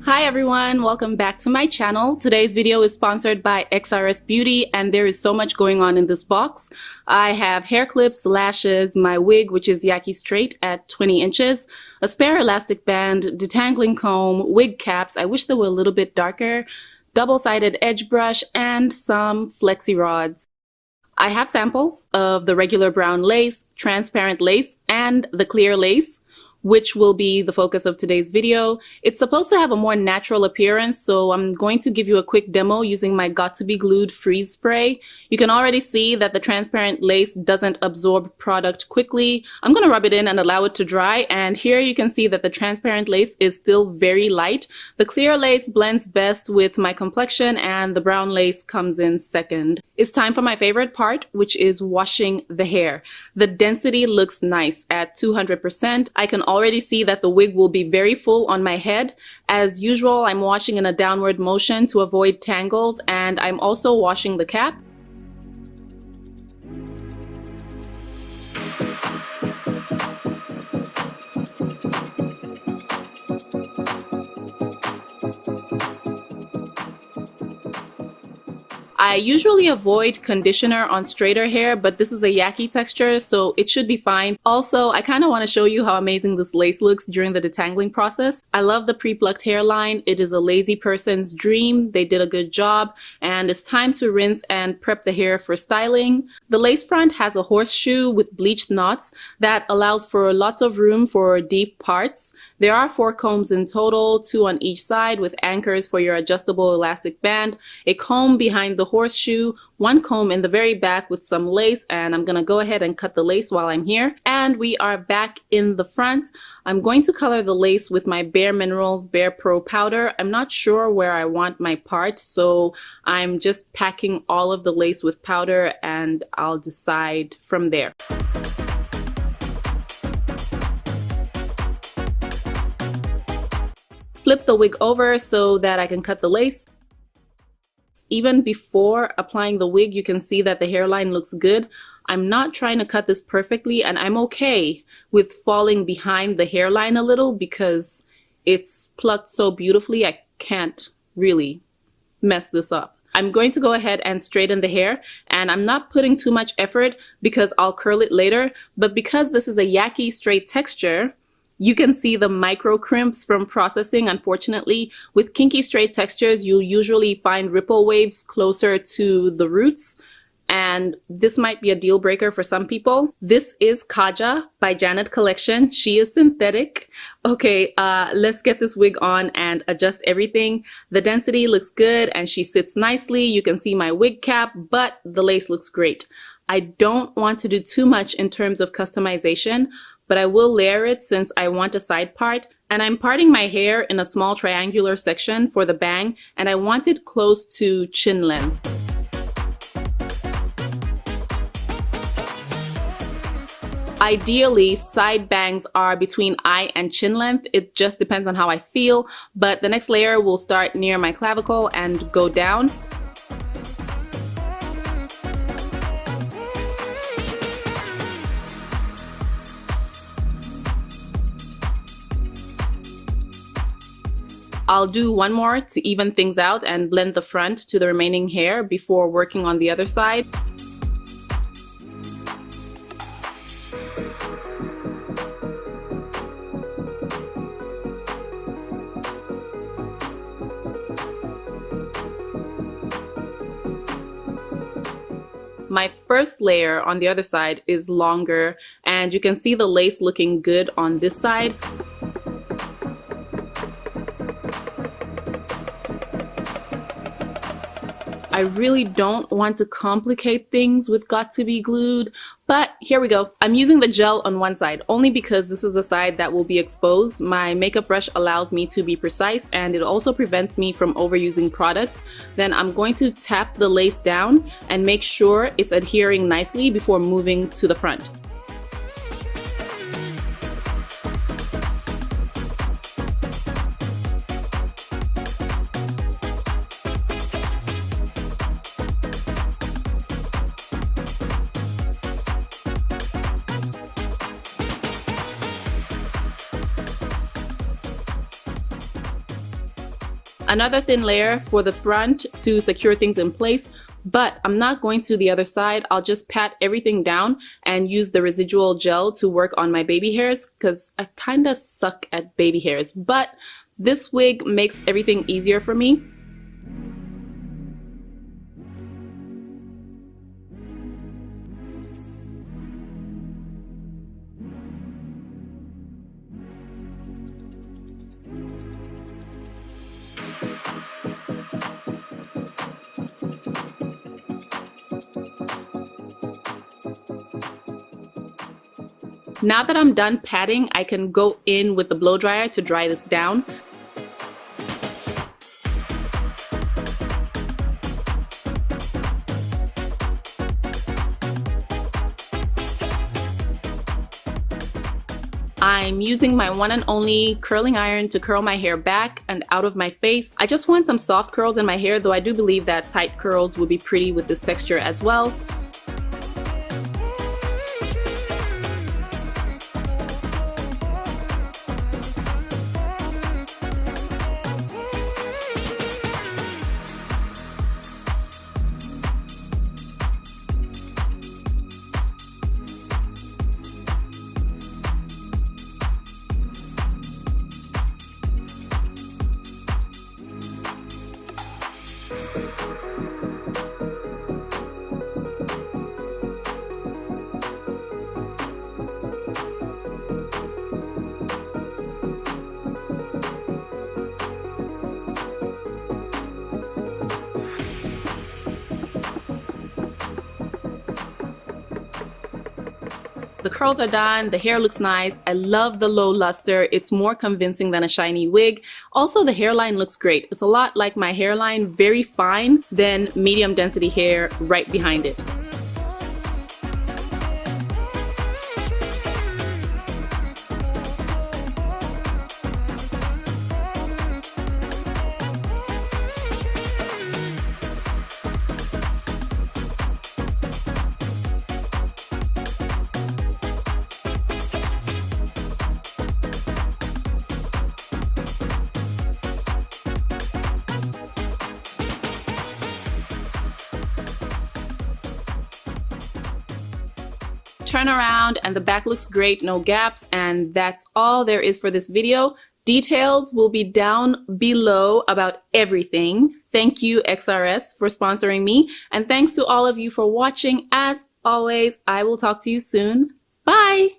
Hi everyone, welcome back to my channel. Today's video is sponsored by Xrsbeauty and there is so much going on in this box. I have hair clips, lashes, my wig which is Yaki straight at 20 inches, a spare elastic band, detangling comb, wig caps, I wish they were a little bit darker, double-sided edge brush, and some flexi rods. I have samples of the regular brown lace, transparent lace, and the clear lace, which will be the focus of today's video. It's supposed to have a more natural appearance, so I'm going to give you a quick demo using my Got to Be Glued freeze spray. You can already see that the transparent lace doesn't absorb product quickly. I'm going to rub it in and allow it to dry, and here you can see that the transparent lace is still very light. The clear lace blends best with my complexion and the brown lace comes in second. It's time for my favorite part, which is washing the hair. The density looks nice at 200%. I can already see that the wig will be very full on my head. As usual, I'm washing in a downward motion to avoid tangles, and I'm also washing the cap. I usually avoid conditioner on straighter hair, but this is a Yaki texture, so it should be fine. Also, I kind of want to show you how amazing this lace looks during the detangling process. I love the pre-plucked hairline. It is a lazy person's dream. They did a good job, and it's time to rinse and prep the hair for styling. The lace front has a horseshoe with bleached knots that allows for lots of room for deep parts. There are 4 combs in total, 2 on each side with anchors for your adjustable elastic band, a comb behind the horseshoe, 1 comb in the very back with some lace, and I'm gonna go ahead and cut the lace while I'm here. And we are back in the front. I'm going to color the lace with my Bare Minerals Bare Pro powder. I'm not sure where I want my part, so I'm just packing all of the lace with powder and I'll decide from there. Flip the wig over so that I can cut the lace. Even before applying the wig, you can see that the hairline looks good. I'm not trying to cut this perfectly, and I'm okay with falling behind the hairline a little because it's plucked so beautifully. I can't really mess this up. I'm going to go ahead and straighten the hair, and I'm not putting too much effort because I'll curl it later, but because this is a Yaki straight texture, you can see the micro crimps from processing. Unfortunately, with kinky straight textures, you'll usually find ripple waves closer to the roots, and this might be a deal breaker for some people. This is Kaja by Janet Collection. She is synthetic. Okay, let's get this wig on and adjust everything. The density looks good and she sits nicely. You can see my wig cap, but the lace looks great. I don't want to do too much in terms of customization, but I will layer it since I want a side part, and I'm parting my hair in a small triangular section for the bang, and I want it close to chin length. Ideally, side bangs are between eye and chin length. It just depends on how I feel, but the next layer will start near my clavicle and go down. I'll do one more to even things out and blend the front to the remaining hair before working on the other side. My first layer on the other side is longer, and you can see the lace looking good on this side. I really don't want to complicate things with Got to Be Glued, but here we go. I'm using the gel on one side only because this is the side that will be exposed. My makeup brush allows me to be precise, and it also prevents me from overusing product. Then I'm going to tap the lace down and make sure it's adhering nicely before moving to the front. Another thin layer for the front to secure things in place, but I'm not going to the other side. I'll just pat everything down and use the residual gel to work on my baby hairs because I kind of suck at baby hairs, but this wig makes everything easier for me. Now that I'm done patting, I can go in with the blow dryer to dry this down. I'm using my one and only curling iron to curl my hair back and out of my face. I just want some soft curls in my hair, though I do believe that tight curls would be pretty with this texture as well. The curls are done, the hair looks nice. I love the low luster. It's more convincing than a shiny wig. Also, the hairline looks great. It's a lot like my hairline, very fine, then medium density hair right behind it. Turn around and the back looks great, no gaps, and that's all there is for this video. Details will be down below about everything. Thank you, XRS, for sponsoring me, and thanks to all of you for watching. As always, I will talk to you soon. Bye!